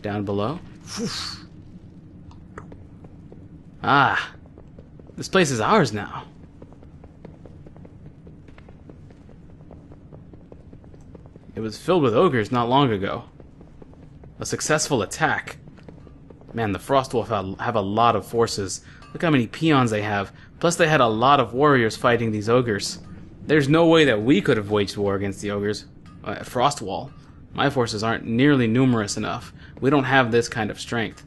Down below. Ah, this place is ours now. It was filled with ogres not long ago. A successful attack. Man, the Frostwolves have a lot of forces. Look how many peons they have. Plus they had a lot of warriors fighting these ogres. There's no way that we could have waged war against the ogres at Frostwall. My forces aren't nearly numerous enough. We don't have this kind of strength.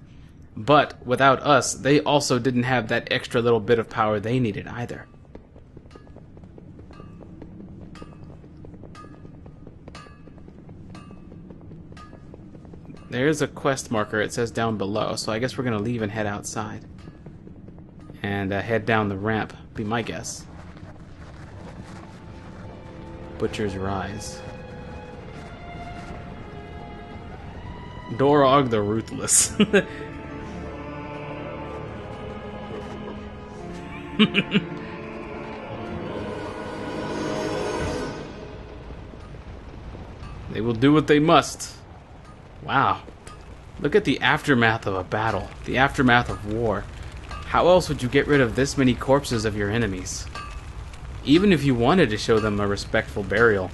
But without us, they also didn't have that extra little bit of power they needed either. There's a quest marker, it says down below, so I guess we're going to leave and head outside. And head down the ramp, be my guess. Butcher's Rise. Dorog the Ruthless. They will do what they must. Wow. Look at the aftermath of a battle. The aftermath of war. How else would you get rid of this many corpses of your enemies? Even if you wanted to show them a respectful burial,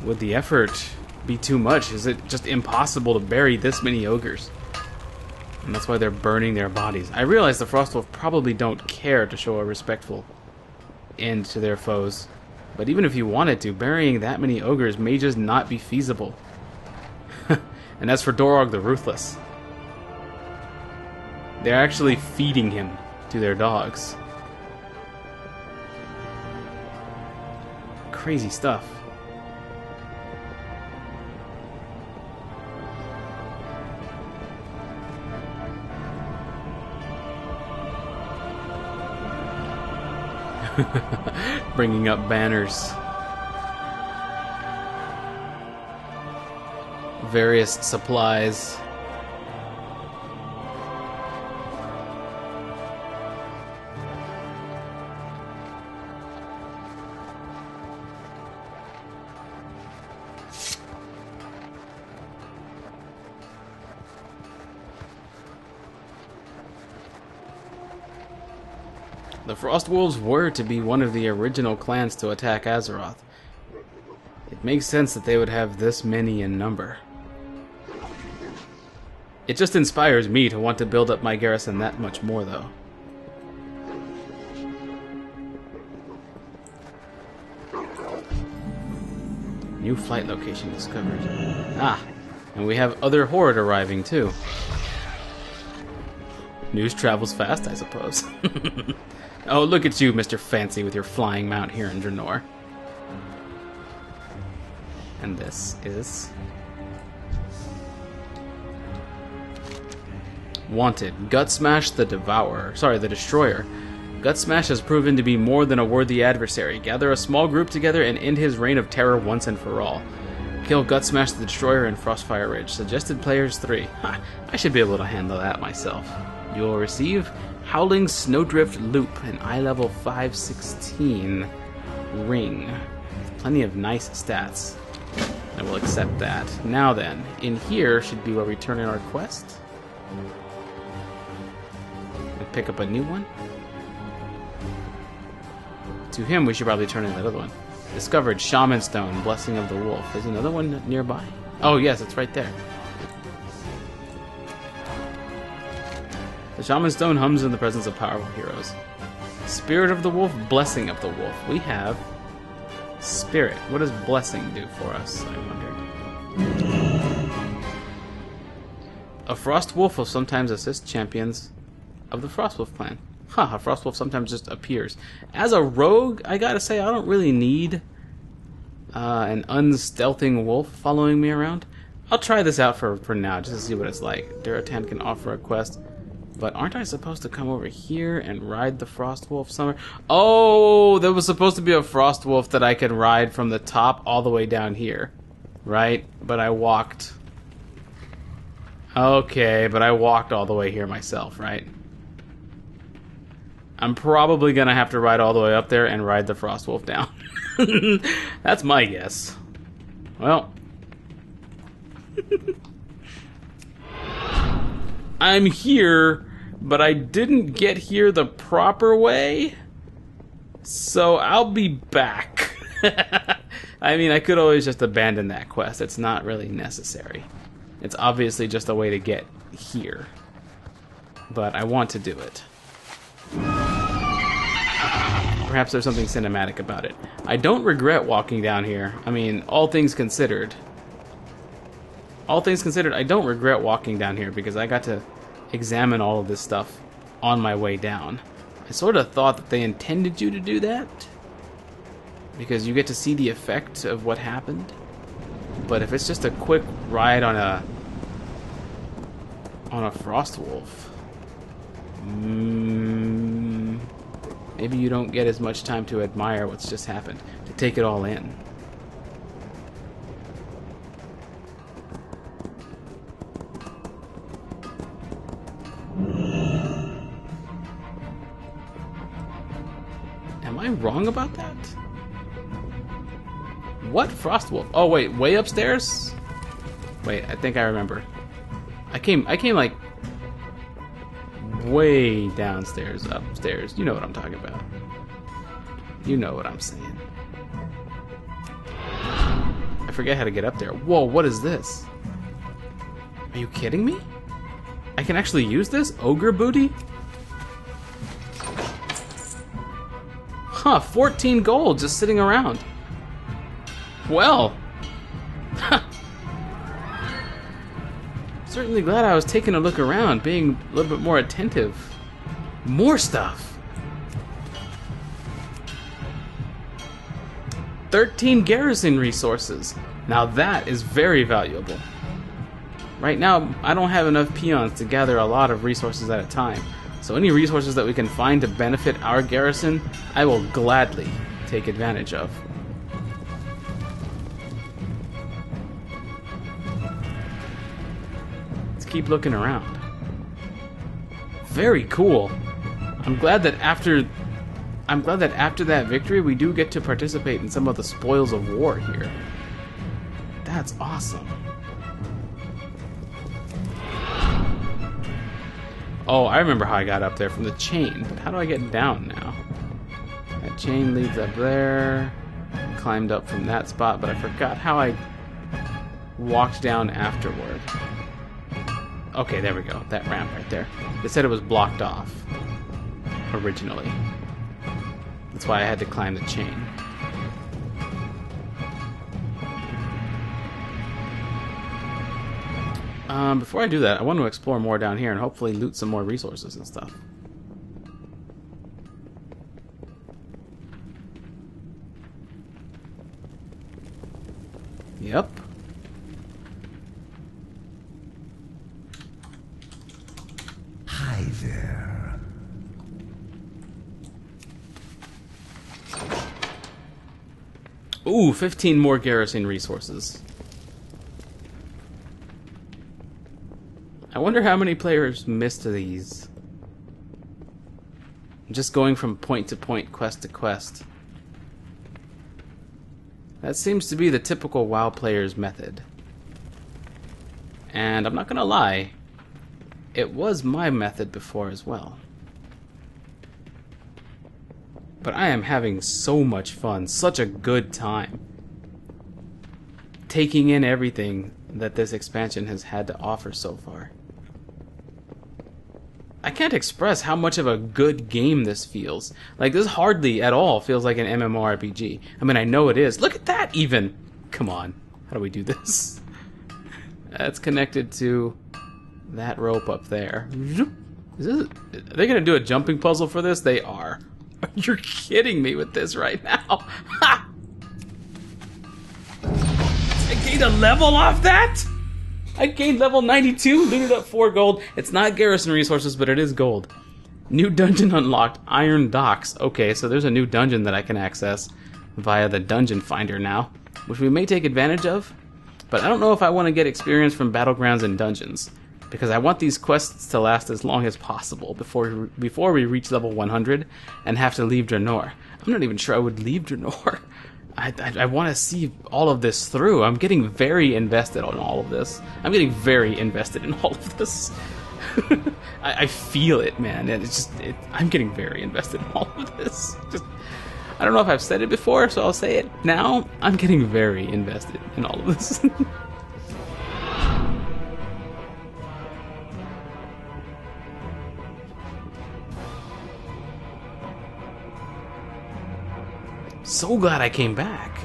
would the effort be too much? Is it just impossible to bury this many ogres? And that's why they're burning their bodies. I realize the Frostwolves probably don't care to show a respectful end to their foes. But even if you wanted to, burying that many ogres may just not be feasible. And as for Dorog the Ruthless, they're actually feeding him to their dogs. Crazy stuff. Bringing up banners. Various supplies. The Frostwolves were to be one of the original clans to attack Azeroth. It makes sense that they would have this many in number. It just inspires me to want to build up my garrison that much more, though. New flight location discovered. Ah, and we have other horde arriving, too. News travels fast, I suppose. Oh, look at you, Mr. Fancy, with your flying mount here in Draenor. And this is... Wanted. Gutsmash the Devourer. Sorry, the Destroyer. Gutsmash has proven to be more than a worthy adversary. Gather a small group together and end his reign of terror once and for all. Kill Gutsmash the Destroyer in Frostfire Ridge. Suggested players 3. I should be able to handle that myself. You will receive Howling Snowdrift Loop, an eye level 516 ring. Plenty of nice stats. I will accept that. Now then, in here should be where we turn in our quest. And pick up a new one. To him, we should probably turn in that other one. Discovered Shaman Stone, Blessing of the Wolf. There's another one nearby. Oh yes, it's right there. The Shaman Stone hums in the presence of powerful heroes. Spirit of the Wolf, Blessing of the Wolf. We have Spirit. What does Blessing do for us, I wonder? A Frostwolf will sometimes assist champions of the Frostwolf clan. A Frostwolf sometimes just appears. As a rogue, I gotta say, I don't really need an unstealthing wolf following me around. I'll try this out for now, just to see what it's like. Durotan can offer a quest. But aren't I supposed to come over here and ride the Frostwolf somewhere? Oh, there was supposed to be a Frostwolf that I could ride from the top all the way down here. Right? But I walked. Okay, but I walked all the way here myself, right? I'm probably gonna have to ride all the way up there and ride the Frostwolf down. That's my guess. Well. I'm here, but I didn't get here the proper way, so I'll be back. I mean, I could always just abandon that quest. It's not really necessary. It's obviously just a way to get here. But I want to do it. Perhaps there's something cinematic about it. I don't regret walking down here. I mean, all things considered. All things considered, I don't regret walking down here because I got to examine all of this stuff on my way down. I sort of thought that they intended you to do that, because you get to see the effect of what happened. But if it's just a quick ride on a Frostwolf, maybe you don't get as much time to admire what's just happened, to take it all in. Am I wrong about that? What Frostwolf? Oh wait, way upstairs? Wait, I think I remember. I came like way downstairs, upstairs. You know what I'm talking about. You know what I'm saying. I forget how to get up there. Whoa, what is this? Are you kidding me? I can actually use this? Ogre booty? Huh, 14 gold just sitting around. Well, certainly glad I was taking a look around, being a little bit more attentive. More stuff. 13 garrison resources. Now that is very valuable. Right now, I don't have enough peons to gather a lot of resources at a time. So any resources that we can find to benefit our garrison, I will gladly take advantage of. Keep looking around. Very cool. I'm glad that after that victory we do get to participate in some of the spoils of war here. That's awesome. Oh, I remember how I got up there from the chain, but how do I get down now? That chain leads up there. Climbed up from that spot, but I forgot how I walked down afterward. Okay, there we go. That ramp right there. They said it was blocked off originally. That's why I had to climb the chain. Before I do that, I want to explore more down here and hopefully loot some more resources and stuff. Yep. Hi there. Ooh, 15 more garrison resources. I wonder how many players missed these. Just going from point to point, quest to quest. That seems to be the typical WoW player's method. And I'm not gonna lie, it was my method before as well. But I am having so much fun, such a good time, taking in everything that this expansion has had to offer so far. I can't express how much of a good game this feels. Like, this hardly at all feels like an MMORPG. I mean, I know it is. Look at that, even! Come on. How do we do this? That's connected to that rope up there. Are they going to do a jumping puzzle for this? They are. You're kidding me with this right now. Ha! I gained a level off that? I gained level 92, looted up 4 gold. It's not garrison resources, but it is gold. New dungeon unlocked, Iron Docks. Okay, so there's a new dungeon that I can access via the dungeon finder now, which we may take advantage of, but I don't know if I want to get experience from battlegrounds and dungeons, because I want these quests to last as long as possible before we reach level 100 and have to leave Draenor. I'm not even sure I would leave Draenor. I want to see all of this through. I'm getting very invested on all of this. I'm getting very invested in all of this. I feel it, man. And it's just, I'm getting very invested in all of this. Just, I don't know if I've said it before, so I'll say it now. I'm getting very invested in all of this. So glad I came back.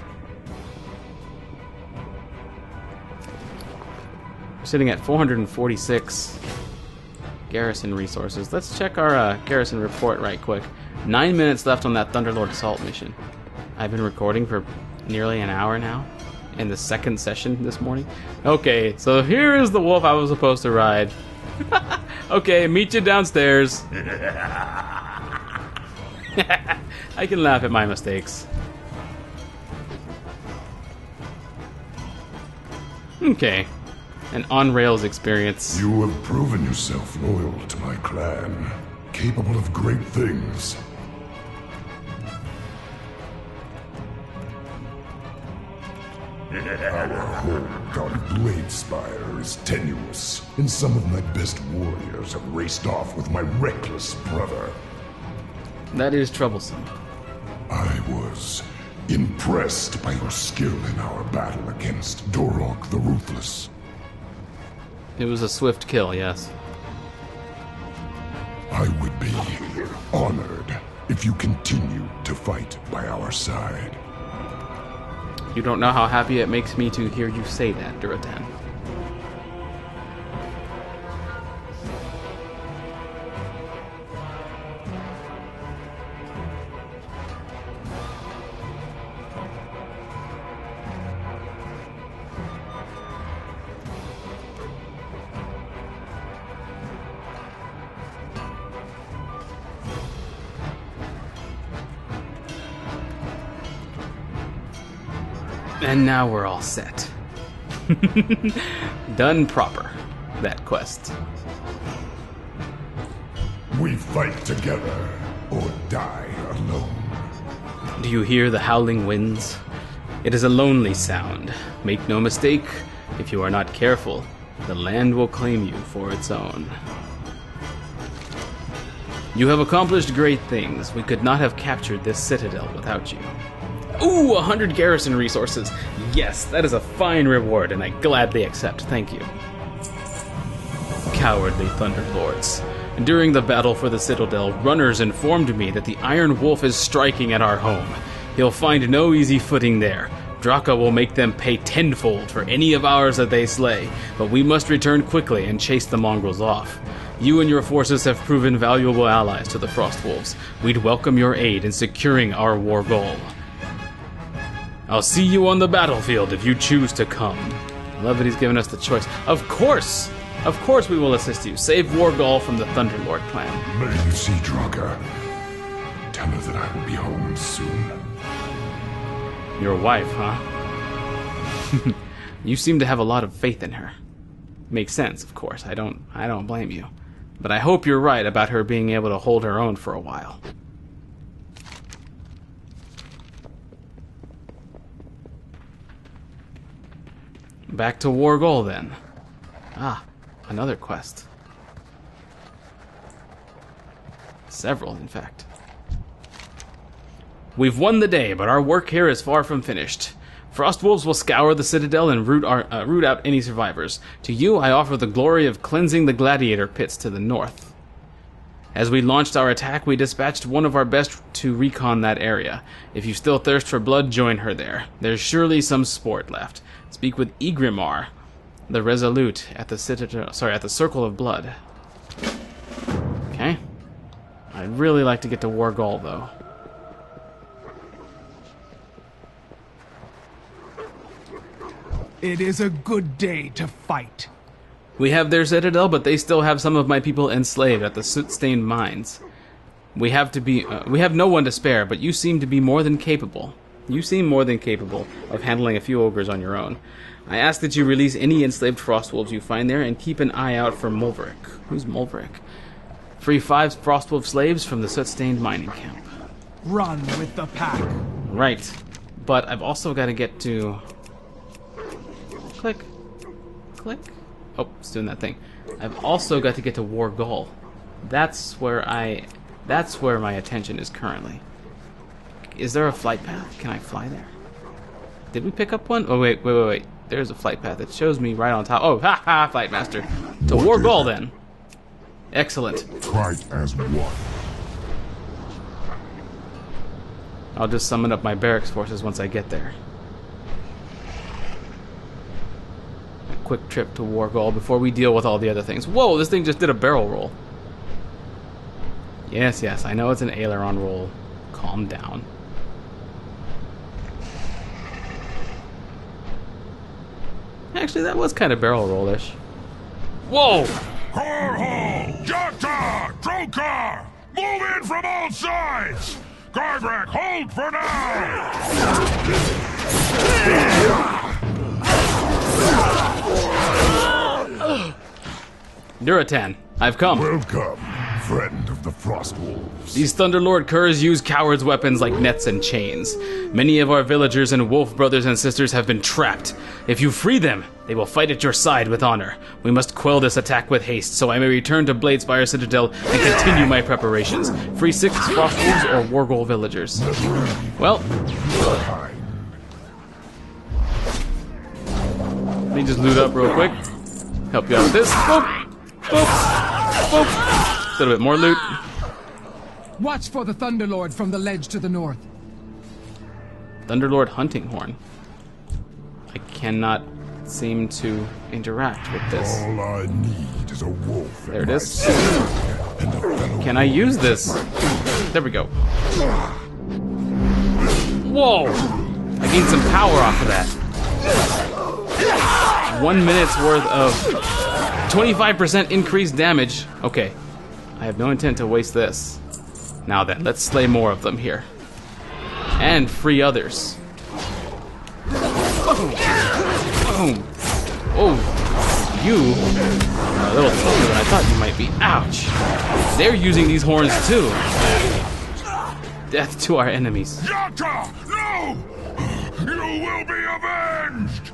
We're sitting at 446 garrison resources. Let's check our garrison report right quick. 9 minutes left on that Thunderlord Assault mission. I've been recording for nearly an hour now in the second session this morning. Okay, so here is the wolf I was supposed to ride. Okay, meet you downstairs. I can laugh at my mistakes. Okay, an on-rails experience. You have proven yourself loyal to my clan, capable of great things. Our hold on Bladespire is tenuous, and some of my best warriors have raced off with my reckless brother. That is troublesome. I was impressed by your skill in our battle against Durotan the Ruthless. It was a swift kill, yes. I would be honored if you continued to fight by our side. You don't know how happy it makes me to hear you say that, Durotan. And now we're all set. Done proper, that quest. We fight together, or die alone. Do you hear the howling winds? It is a lonely sound. Make no mistake, if you are not careful, the land will claim you for its own. You have accomplished great things. We could not have captured this citadel without you. Ooh, 100 garrison resources. Yes, that is a fine reward, and I gladly accept. Thank you. Cowardly Thunderlords. During the battle for the citadel, runners informed me that the Iron Wolf is striking at our home. He'll find no easy footing there. Draka will make them pay tenfold for any of ours that they slay, but we must return quickly and chase the mongrels off. You and your forces have proven valuable allies to the Frostwolves. We'd welcome your aid in securing our war goal. I'll see you on the battlefield if you choose to come. I love that he's given us the choice. Of course we will assist you. Save Wargol from the Thunderlord clan. May you see Draka. Tell her that I will be home soon. Your wife, huh? You seem to have a lot of faith in her. Makes sense, of course. I don't blame you. But I hope you're right about her being able to hold her own for a while. Back to Wargol, then. Ah, another quest. Several, in fact. We've won the day, but our work here is far from finished. Frostwolves will scour the citadel and root out any survivors. To you, I offer the glory of cleansing the gladiator pits to the north. As we launched our attack, we dispatched one of our best to recon that area. If you still thirst for blood, join her there. There's surely some sport left. Speak with Igrimar, the Resolute, at the citadel. Sorry, at the Circle of Blood. Okay. I'd really like to get to Wargol, though. It is a good day to fight. We have their citadel, but they still have some of my people enslaved at the soot-stained mines. We have no one to spare, but you seem to be more than capable. You seem more than capable of handling a few ogres on your own. I ask that you release any enslaved Frostwolves you find there and keep an eye out for Mulverick. Who's Mulverick? Free 5 Frostwolf slaves from the soot-stained mining camp. Run with the pack. Right. But I've also got to get to... Click. Click. Oh, it's doing that thing. I've also got to get to War Gull. That's where my attention is currently. Is there a flight path? Can I fly there? Did we pick up one? Oh, wait. There's a flight path. It shows me right on top. Oh, ha, Flight Master. To War Gull, then. Excellent. Fight as one. I'll just summon up my barracks forces once I get there. A quick trip to War Gull before we deal with all the other things. Whoa, this thing just did a barrel roll. Yes, I know it's an aileron roll. Calm down. Actually, that was kind of barrel roll-ish. Whoa! Ho! Jokta! Drokar! Move in from all sides! Garbrak, hold for now! Durotan, I've come. Welcome, friend of the Frostwolves. These Thunderlord curs use cowards' weapons like nets and chains. Many of our villagers and wolf brothers and sisters have been trapped. If you free them, they will fight at your side with honor. We must quell this attack with haste, so I may return to Bladespire citadel and continue my preparations. Free 6 Frostwolves or Wargol villagers. Well, let me just loot up real quick. Help you out with this. Boop! Boop! Boop! A little bit more loot. Watch for the Thunderlord from the ledge to the north. Thunderlord hunting horn. I cannot seem to interact with this. All I need is a wolf. There it is. Can I use this? There we go. Whoa! I gained some power off of that. 1 minute's worth of 25% increased damage. Okay. I have no intent to waste this. Now then, let's slay more of them here. And free others. Boom! Boom! Oh, you are a little tougher than I thought you might be. Ouch! They're using these horns too. Death to our enemies. Yaka! No! You will be avenged!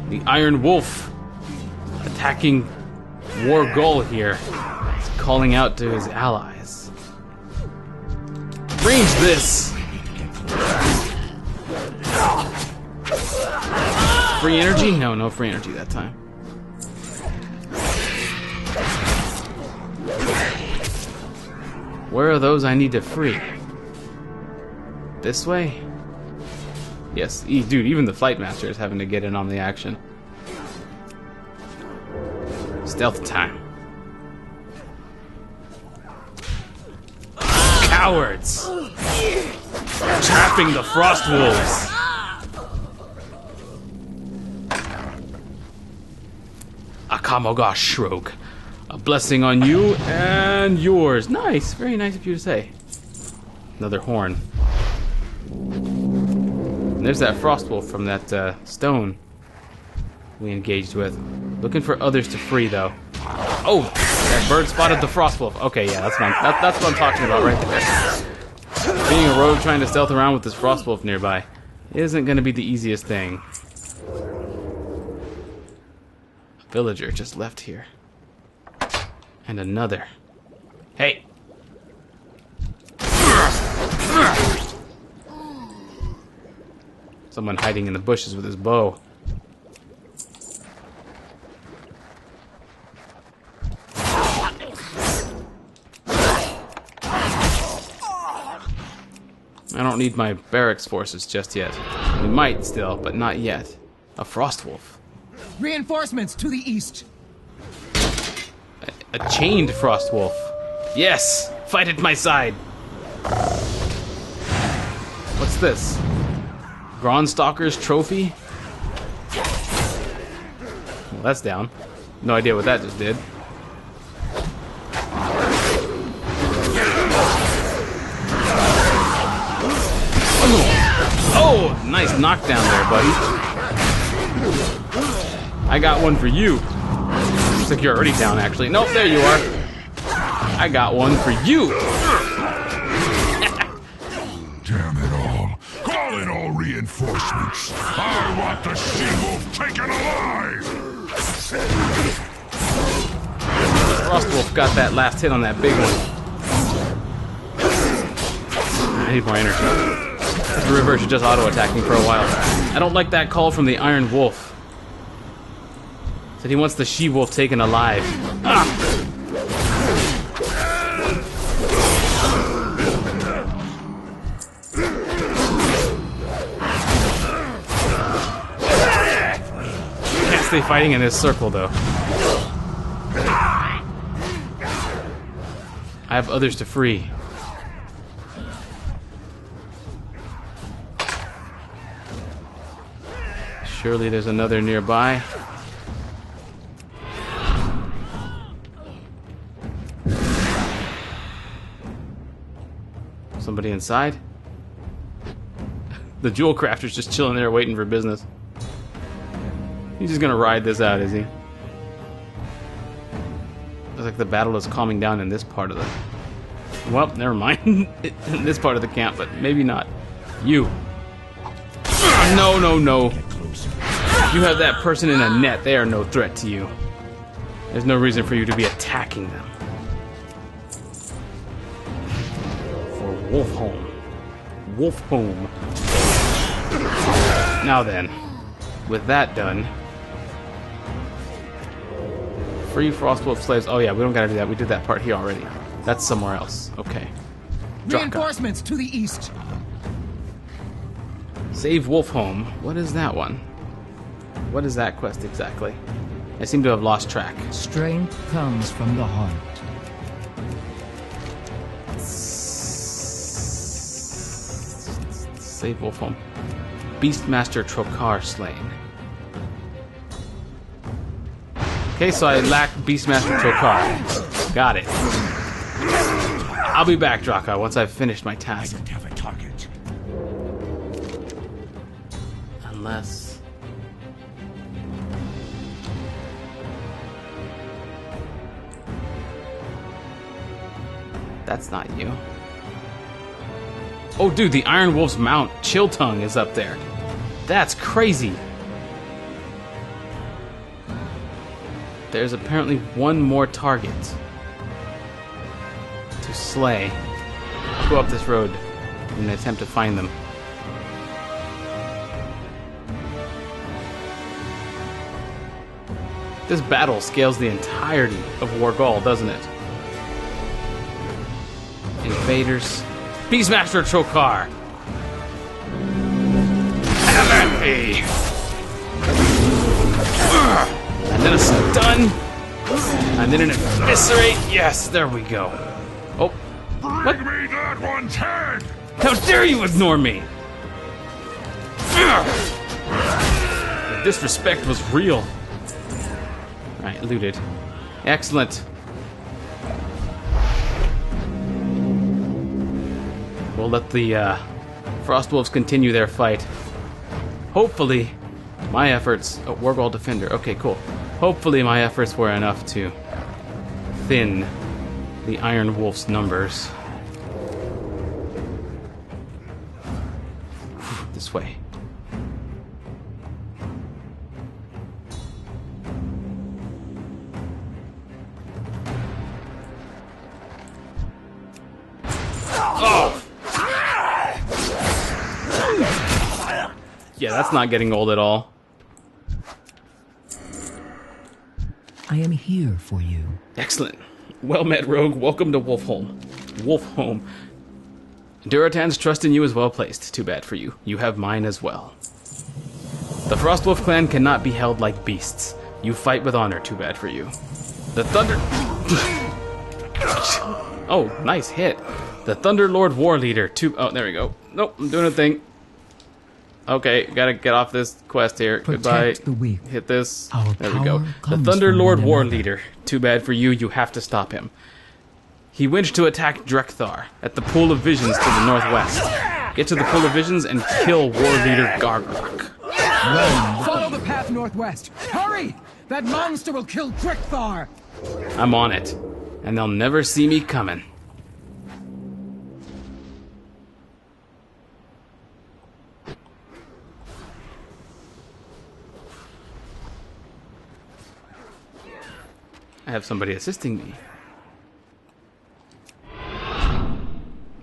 The Iron Wolf attacking War Gull here. He's calling out to his allies. Range this! Free energy? No free energy that time. Where are those I need to free? This way? Yes, dude, even the Flight Master is having to get in on the action. Stealth time. Cowards! Trapping the Frostwolves! Akamoga Shrog. A blessing on you and yours. Nice, very nice of you to say. Another horn. And there's that Frostwolf from that stone we engaged with. Looking for others to free, though. Oh, that bird spotted the Frostwolf. Okay, yeah, that's what I'm talking about right there. Being a rogue trying to stealth around with this Frostwolf nearby isn't going to be the easiest thing. A villager just left here. And another. Hey! Someone hiding in the bushes with his bow. I don't need my barracks forces just yet. We might still, but not yet. A Frostwolf. Reinforcements to the east. A chained Frostwolf. Yes! Fight at my side! What's this? Gronstalker's trophy? Well, that's down. No idea what that just did. Oh, nice knockdown there, buddy. I got one for you. Looks like you're already down, actually. Nope, there you are. I got one for you. Damn it all. Call in all reinforcements. I want the she-wolf taken alive! Frostwolf got that last hit on that big one. I need more energy. The river should just auto-attack me for a while. I don't like that call from the Iron Wolf. Said he wants the she-wolf taken alive. Ah! Can't stay fighting in this circle, though. I have others to free. Surely there's another nearby. Somebody inside? The jewel crafter's just chilling there waiting for business. He's just gonna ride this out, is he? Looks like the battle is calming down in this part of the... Well, never mind. In this part of the camp, but maybe not. You. No, no, no. You have that person in a net. They are no threat to you. There's no reason for you to be attacking them. For Wolfholm. Wolfholm. Now then, with that done... Free Frostwolf slaves. Oh yeah, we don't gotta do that. We did that part here already. That's somewhere else. Okay. Reinforcements to the east. Save Wolfholm. What is that one? What is that quest exactly? I seem to have lost track. Strength comes from the heart. Save Wolfholm. Beastmaster Trokar slain. Okay, so I lack Beastmaster Trokar. Got it. I'll be back, Draka, once I've finished my task. I don't have a target. Unless... That's not you. Oh, dude, the Iron Wolf's mount, Chill Tongue, is up there. That's crazy. There's apparently one more target to slay. I'll go up this road in an attempt to find them. This battle scales the entirety of Wargol, doesn't it? Invaders. Beastmaster Trokar! Have at me! And then a stun. And then an eviscerate. Yes, there we go. Oh. What? Bring me that one's head! How dare you ignore me? The disrespect was real. Alright, looted. Excellent. We'll let the Frostwolves continue their fight. Hopefully, my efforts... Oh, Wargol Defender. Okay, cool. Hopefully my efforts were enough to thin the Iron Wolf's numbers. This way. Oh! Yeah, that's not getting old at all. I am here for you. Excellent. Well met, Rogue. Welcome to Wolfholm. Wolfholm. Durotan's trust in you is well placed. Too bad for you. You have mine as well. The Frostwolf clan cannot be held like beasts. You fight with honor. Too bad for you. The Thunder... Oh, nice hit. The Thunderlord War Leader. Oh, there we go. Nope, I'm doing a thing. Okay, gotta get off this quest here. Protect Goodbye. the weak. Hit this. Our There we go. power The comes Thunderlord from one War another. Leader. Too bad for you. You have to stop him. He went to attack Drekthar at the Pool of Visions to the northwest. Get to the Pool of Visions and kill War Leader Gargok. Follow the path northwest. Hurry! That monster will kill Drekthar. I'm on it. And they'll never see me coming. I have somebody assisting me.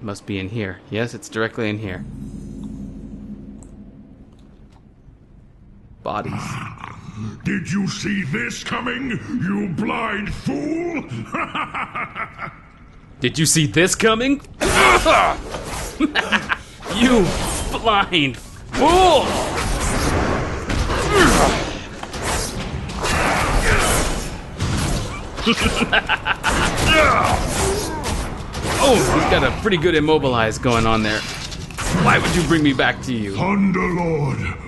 Must be in here. Yes, it's directly in here. Bodies. Did you see this coming, you blind fool? Did you see this coming? You blind fool! Oh, he's got a pretty good immobilize going on there. Why would you bring me back to you? Thunderlord,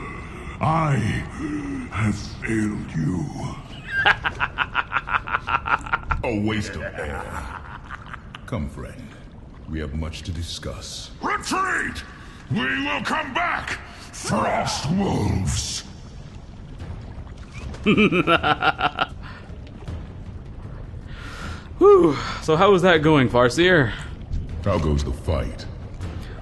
I have failed you. A waste of air. Come, friend. We have much to discuss. Retreat! We will come back! Frostwolves! Whew. So how is that going, Farseer? How goes the fight?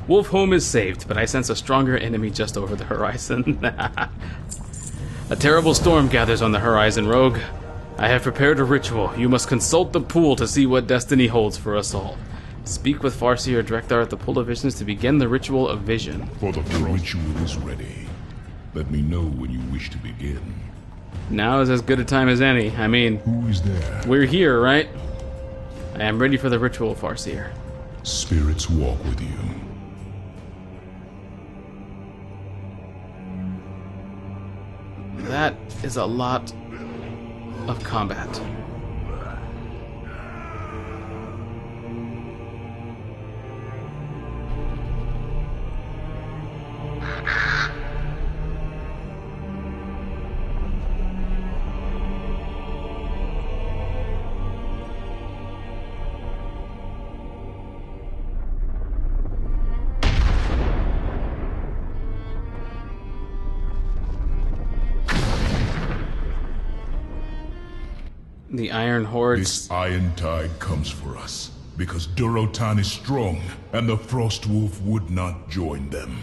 Wolfholm is saved, but I sense a stronger enemy just over the horizon. A terrible storm gathers on the horizon, Rogue. I have prepared a ritual. You must consult the pool to see what destiny holds for us all. Speak with Farseer Drekthar at the Pool of Visions to begin the ritual of vision. For the ritual is ready. Let me know when you wish to begin. Now is as good a time as any. I mean, Who is there? we're here, right? I am ready for the ritual, Farseer. Spirits walk with you. That is a lot of combat. The Iron Hordes. This iron tide comes for us, because Durotan is strong, and the Frostwolf would not join them.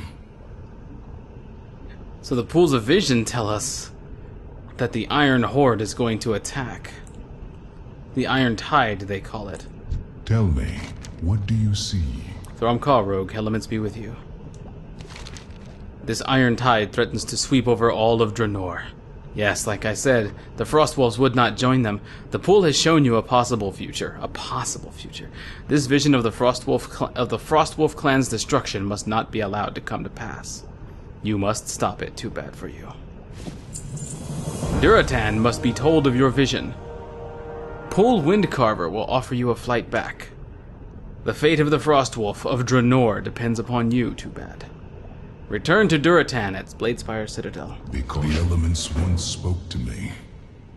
So the Pools of Vision tell us that the Iron Horde is going to attack. The Iron Tide, they call it. Tell me, what do you see? Throm-Ka, Rogue, elements be with you. This Iron Tide threatens to sweep over all of Draenor. Yes, like I said, the Frostwolves would not join them. The pool has shown you a possible future. A possible future. This vision of the Frostwolf clan's destruction must not be allowed to come to pass. You must stop it. Too bad for you. Durotan must be told of your vision. Pool Windcarver will offer you a flight back. The fate of the Frostwolf of Draenor depends upon you. Too bad. Return to Durotan at Bladespire Citadel. Because the elements once spoke to me.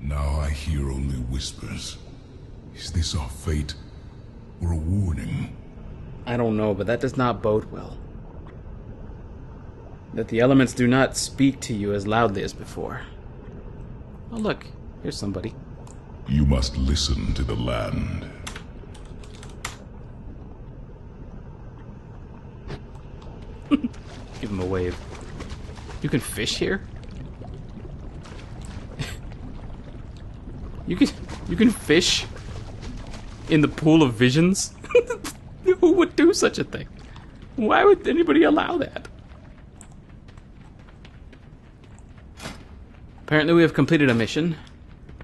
Now I hear only whispers. Is this our fate, or a warning? I don't know, but that does not bode well. That the elements do not speak to you as loudly as before. Oh look, here's somebody. You must listen to the land. Give him a wave. You can fish here? You can fish in the Pool of Visions? Who would do such a thing? Why would anybody allow that? Apparently we have completed a mission.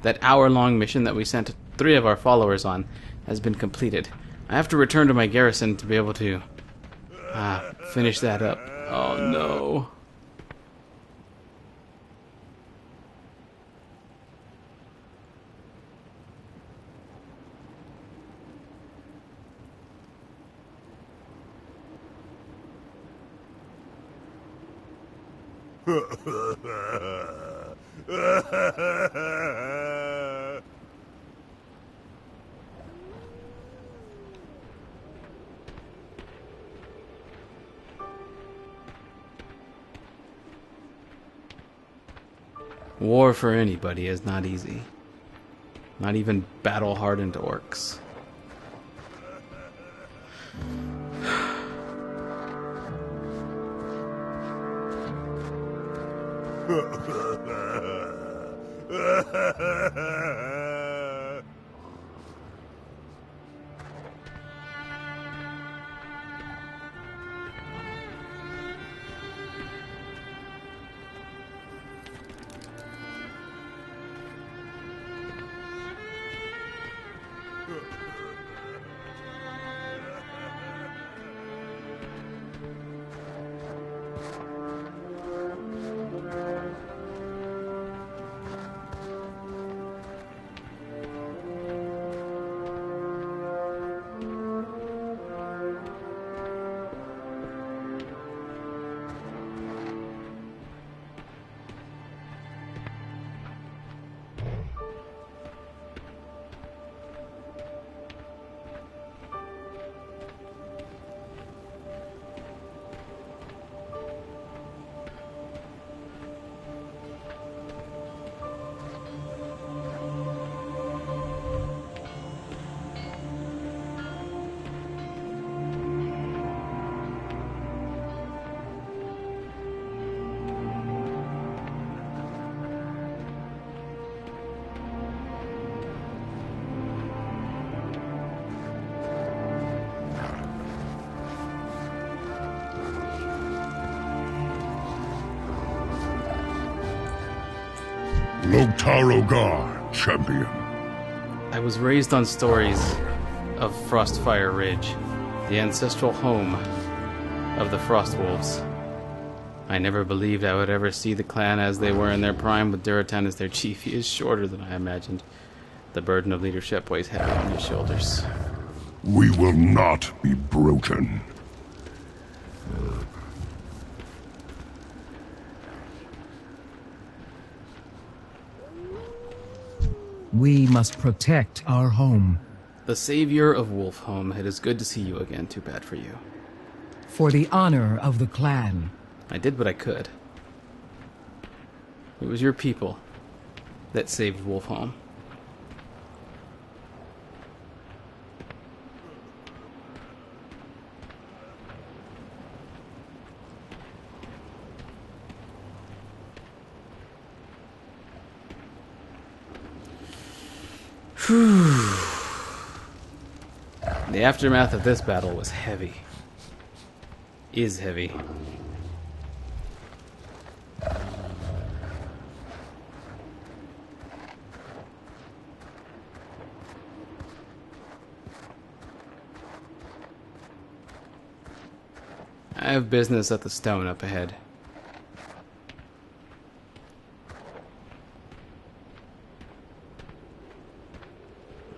That hour-long mission that we sent 3 of our followers on has been completed. I have to return to my garrison to be able to finish that up. Oh no. War for anybody is not easy. Not even battle-hardened orcs. Lotarogar, champion. I was raised on stories of Frostfire Ridge, the ancestral home of the Frostwolves. I never believed I would ever see the clan as they were in their prime with Durotan as their chief. He is shorter than I imagined. The burden of leadership weighs heavy on his shoulders. We will not be broken. We must protect our home. The savior of Wolfholm, it is good to see you again. Too bad for you. For the honor of the clan. I did what I could. It was your people that saved Wolfholm. The aftermath of this battle was heavy. Is heavy. I have business at the stone up ahead.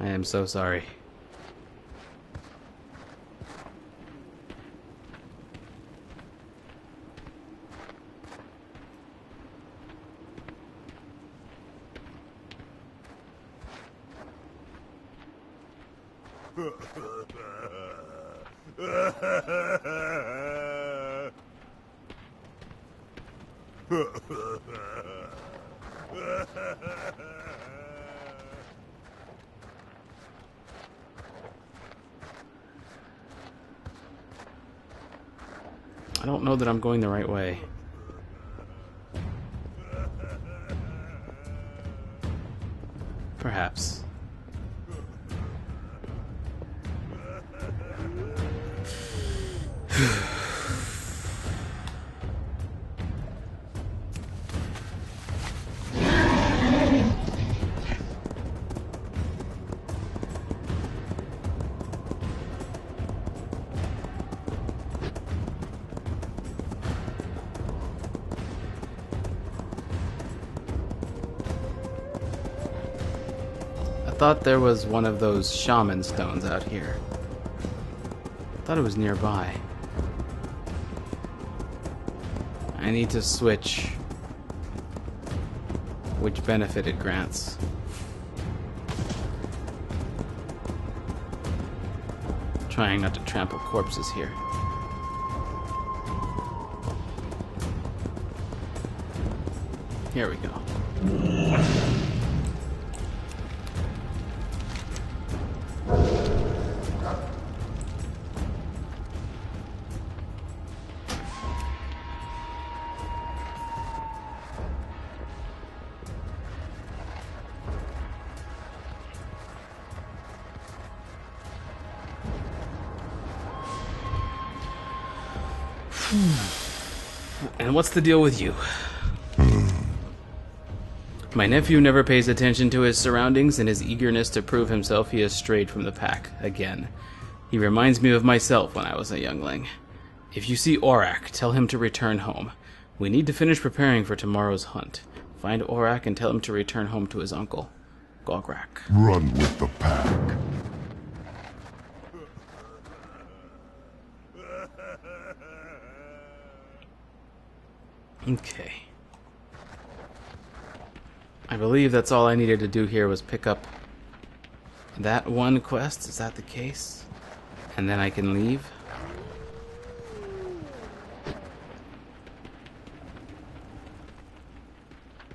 I am so sorry. I don't know that I'm going the right way. Perhaps. I thought there was one of those shaman stones out here. I thought it was nearby. I need to switch which benefit it grants. Trying not to trample corpses here. Here we go. And what's the deal with you? My nephew never pays attention to his surroundings. In his eagerness to prove himself, he has strayed from the pack again. He reminds me of myself when I was a youngling. If you see Aurak, tell him to return home. We need to finish preparing for tomorrow's hunt. Find Aurak and tell him to return home to his uncle, Gograk. Run with the pack. Okay. I believe that's all I needed to do here was pick up that one quest. Is that the case? And then I can leave?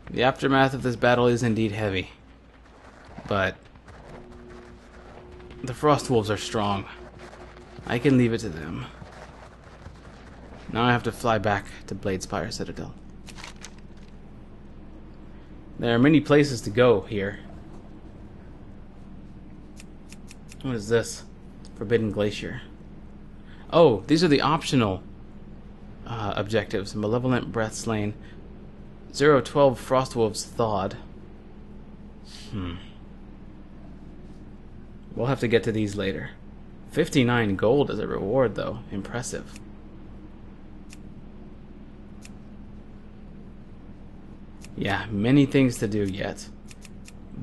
The aftermath of this battle is indeed heavy. But the Frostwolves are strong. I can leave it to them. Now I have to fly back to Bladespire Citadel. There are many places to go here. What is this? Forbidden Glacier. Oh, these are the optional objectives. Malevolent Breath Slain. 012 Frostwolves thawed. We'll have to get to these later. 59 gold as a reward, though. Impressive. Yeah, many things to do yet.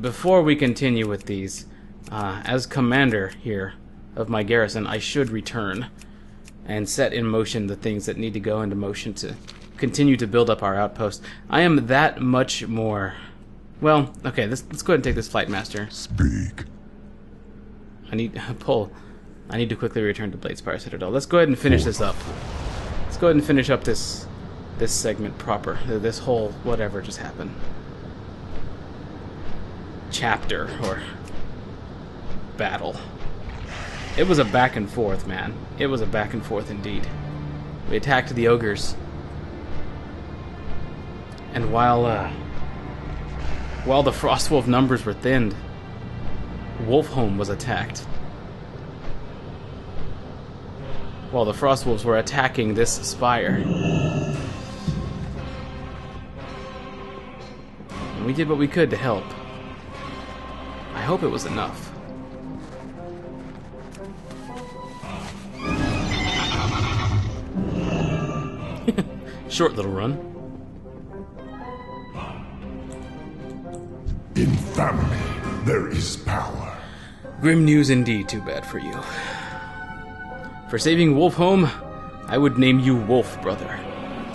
Before we continue with these, as commander here of my garrison, I should return and set in motion the things that need to go into motion to continue to build up our outpost. I am that much more... Well, okay, let's go ahead and take this flight master. Speak. I need to quickly return to Bladespire Citadel. Let's go ahead and finish this up. Let's go ahead and finish up this segment proper. This whole whatever just happened. Chapter or battle. It was a back and forth, man. It was a back and forth indeed. We attacked the ogres. And while the Frostwolf numbers were thinned, Wolfholm was attacked. While the Frostwolves were attacking this spire. And we did what we could to help. I hope it was enough. Short little run. In family, there is power. Grim news indeed, too bad for you. For saving Wolfholm, I would name you Wolf, brother.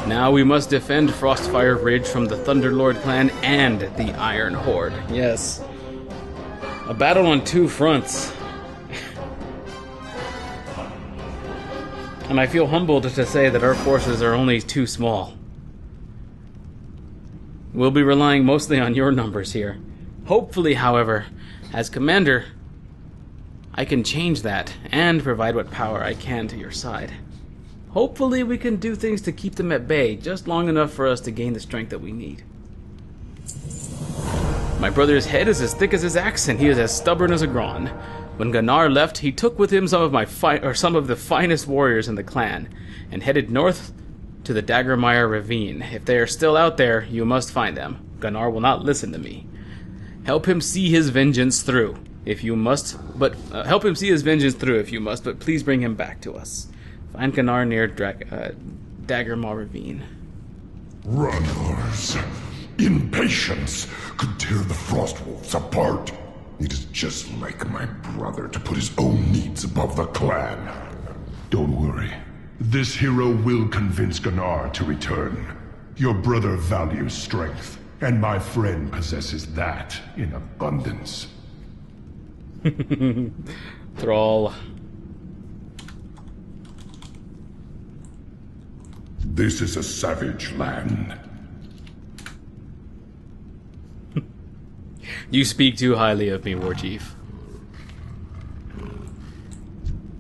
Now we must defend Frostfire Ridge from the Thunderlord clan and the Iron Horde. Yes. A battle on two fronts. And I feel humbled to say that our forces are only too small. We'll be relying mostly on your numbers here. Hopefully, however, as commander, I can change that and provide what power I can to your side. Hopefully we can do things to keep them at bay just long enough for us to gain the strength that we need. My brother's head is as thick as his axe, and he is as stubborn as a Gron. When Gunnar left, he took with him some of the finest warriors in the clan, and headed north to the Daggermire Ravine. If they are still out there, you must find them. Gunnar will not listen to me. Help him see his vengeance through, if you must. But please bring him back to us. Find Gunnar near Daggermire Ravine. Runners. Impatience could tear the Frostwolves apart. It is just like my brother to put his own needs above the clan. Don't worry. This hero will convince Gunnar to return. Your brother values strength, and my friend possesses that in abundance. Thrall. This is a savage land. You speak too highly of me, Warchief.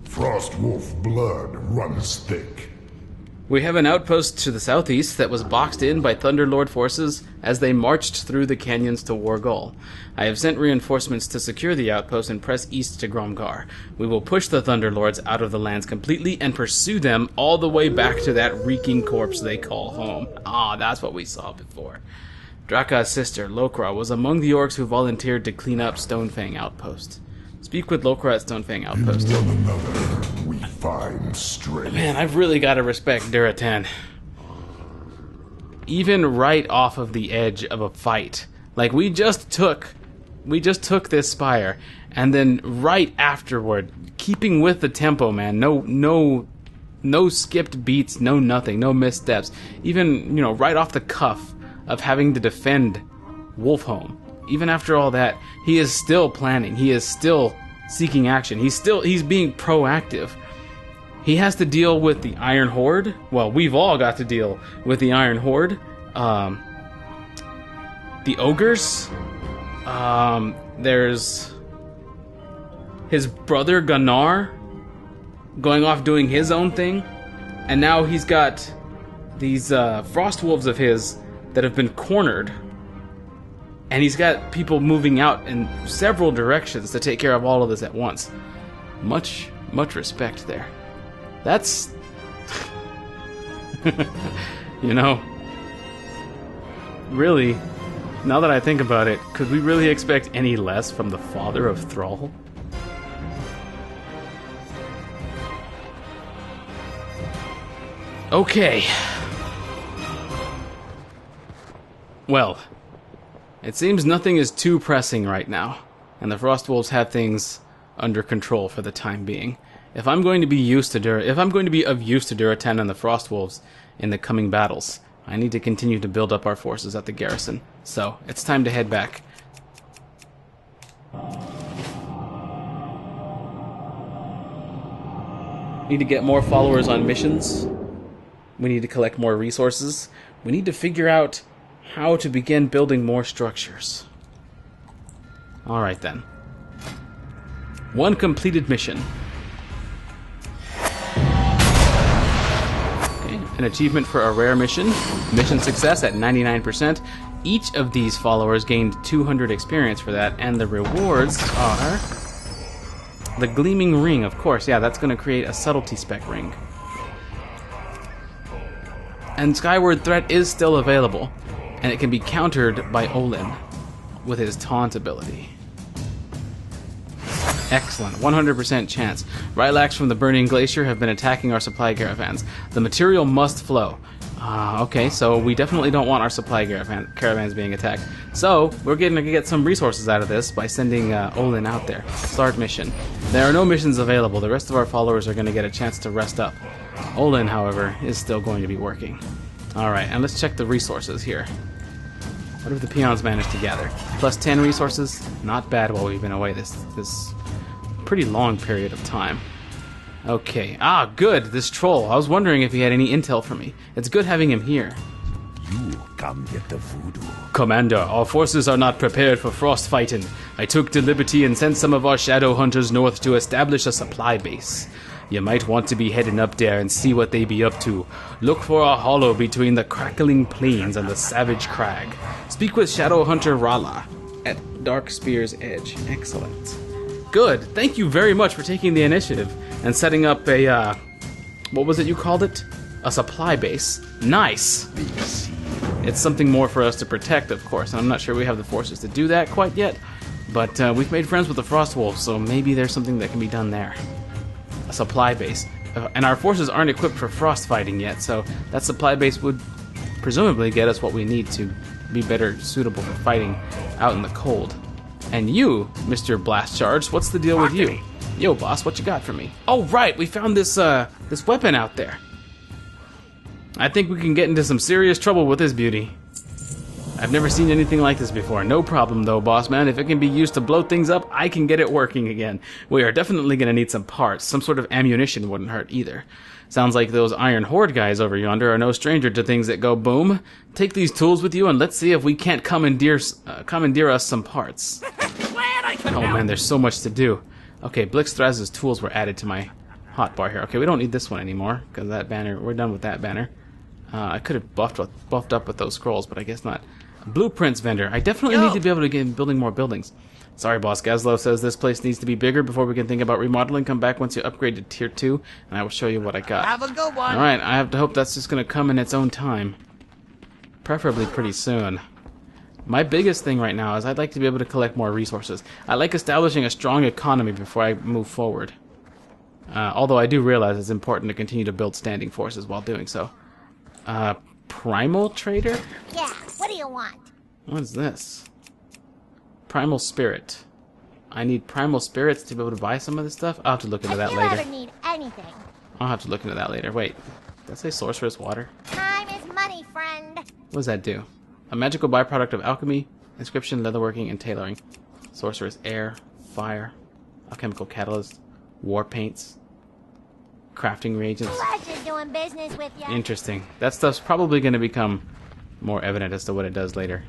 Frostwolf blood runs thick. We have an outpost to the southeast that was boxed in by Thunderlord forces as they marched through the canyons to Wargol. I have sent reinforcements to secure the outpost and press east to Gromgar. We will push the Thunderlords out of the lands completely and pursue them all the way back to that reeking corpse they call home. Ah, that's what we saw before. Draka's sister, Lokra, was among the orcs who volunteered to clean up Stonefang Outpost. Speak with Lokra at Stonefang Outpost. In one another, we find strength. Man, I've really got to respect Durotan. Even right off of the edge of a fight. Like, we just took this spire, and then right afterward, keeping with the tempo, man, no skipped beats, no nothing, no missteps. Even, right off the cuff of having to defend Wolfholm. Even after all that, he is still planning. He is still seeking action. He's being proactive. He has to deal with the Iron Horde. Well, we've all got to deal with the Iron Horde. The ogres. There's his brother Gunnar going off doing his own thing. And now he's got these Frostwolves of his that have been cornered. And he's got people moving out in several directions to take care of all of this at once. Much respect there. That's... really, Now that I think about it, could we really expect any less from the father of Thrall? Okay. Well, it seems nothing is too pressing right now, and the Frostwolves have things under control for the time being. If I'm going to be of use to Durotan and the Frostwolves in the coming battles, I need to continue to build up our forces at the garrison. So, it's time to head back. Need to get more followers on missions. We need to collect more resources. We need to figure out how to begin building more structures. Alright then. One completed mission. Okay, an achievement for a rare mission. Mission success at 99%. Each of these followers gained 200 experience for that, and the rewards are... the Gleaming Ring, of course. Yeah, that's going to create a subtlety spec ring. And Skyward Threat is still available, and it can be countered by Olin with his taunt ability. Excellent, 100% chance. Rylax from the Burning Glacier have been attacking our supply caravans. The material must flow. Okay, so we definitely don't want our supply caravans being attacked. So, we're going to get some resources out of this by sending Olin out there. Start mission. There are no missions available. The rest of our followers are going to get a chance to rest up. Olin, however, is still going to be working. Alright, and let's check the resources here. What have the peons managed to gather? Plus 10 resources? Not bad while we've been away this pretty long period of time. Okay. Ah, good. This troll. I was wondering if he had any intel for me. It's good having him here. You come get the voodoo. Commander, our forces are not prepared for frost fighting. I took the liberty and sent some of our shadow hunters north to establish a supply base. You might want to be heading up there and see what they be up to. Look for a hollow between the crackling plains and the savage crag. Speak with Shadow Hunter Rala at Dark Spear's Edge. Excellent. Good. Thank you very much for taking the initiative and setting up a, what was it you called it? A supply base. Nice. It's something more for us to protect, of course, and I'm not sure we have the forces to do that quite yet, but we've made friends with the Frostwolves, so maybe there's something that can be done there. A supply base. And our forces aren't equipped for frost fighting yet, so that supply base would presumably get us what we need to be better suitable for fighting out in the cold. And you, Mr. Blast Charge, what's the deal with you? Yo, boss, what you got for me? Oh, right, we found this this weapon out there. I think we can get into some serious trouble with this beauty. I've never seen anything like this before. No problem, though, boss man. If it can be used to blow things up, I can get it working again. We are definitely going to need some parts. Some sort of ammunition wouldn't hurt either. Sounds like those Iron Horde guys over yonder are no stranger to things that go boom. Take these tools with you and let's see if we can't commandeer us some parts. Oh man, there's so much to do. Okay, Blixthraz's tools were added to my hotbar here. Okay, we don't need this one anymore because that banner. We're done with that banner. I could have buffed up with those scrolls, but I guess not. Blueprints vendor. I definitely need to be able to get building more buildings. Sorry, boss. Gazlo says this place needs to be bigger before we can think about remodeling. Come back once you upgrade to tier 2, and I will show you what I got. Have a good one. Alright, I have to hope that's just going to come in its own time. Preferably pretty soon. My biggest thing right now is I'd like to be able to collect more resources. I like establishing a strong economy before I move forward. Although I do realize it's important to continue to build standing forces while doing so. Primal Trader? Yeah, what do you want? What is this? Primal Spirit. I need Primal Spirits to be able to buy some of this stuff? I'll have to look into that later. If you ever need anything. I'll have to look into that later. Wait, did that say Sorcerer's Water? Time is money, friend. What does that do? A magical byproduct of alchemy, inscription, leatherworking, and tailoring. Sorcerer's Air, Fire, alchemical catalyst, war paints, crafting reagents. Pleasure doing business with you. Interesting. That stuff's probably going to become more evident as to what it does later.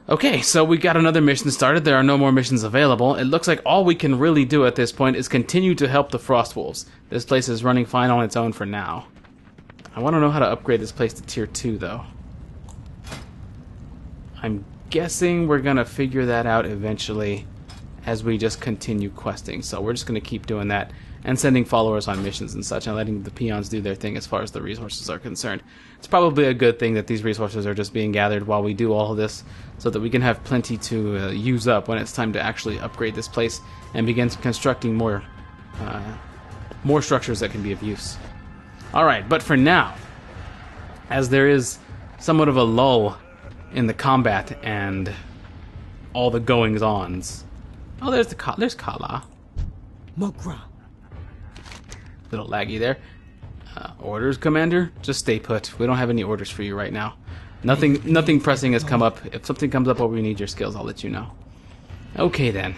Okay, so we got another mission started. There are no more missions available. It looks like all we can really do at this point is continue to help the Frostwolves. This place is running fine on its own for now. I want to know how to upgrade this place to tier 2, though. I'm guessing we're going to figure that out eventually as we just continue questing. So we're just going to keep doing that and sending followers on missions and such, and letting the peons do their thing as far as the resources are concerned. It's probably a good thing that these resources are just being gathered while we do all of this, so that we can have plenty to use up when it's time to actually upgrade this place and begin constructing more structures that can be of use. Alright, but for now, as there is somewhat of a lull in the combat and all the goings-ons. Oh, there's Kala. Mokra. Little laggy there. Orders, Commander? Just stay put. We don't have any orders for you right now. Nothing pressing has come up. If something comes up where we need your skills, I'll let you know. Okay, then.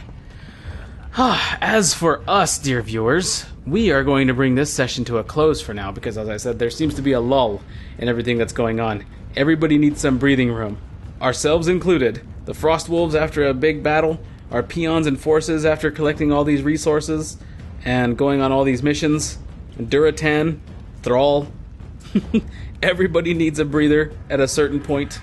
As for us, dear viewers, we are going to bring this session to a close for now, because, as I said, there seems to be a lull in everything that's going on. Everybody needs some breathing room. Ourselves included. The Frostwolves after a big battle, our peons and forces after collecting all these resources and going on all these missions, Durotan, Thrall. Everybody needs a breather at a certain point.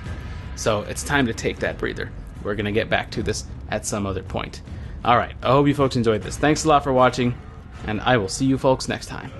So it's time to take that breather. We're going to get back to this at some other point. Alright, I hope you folks enjoyed this. Thanks a lot for watching, and I will see you folks next time.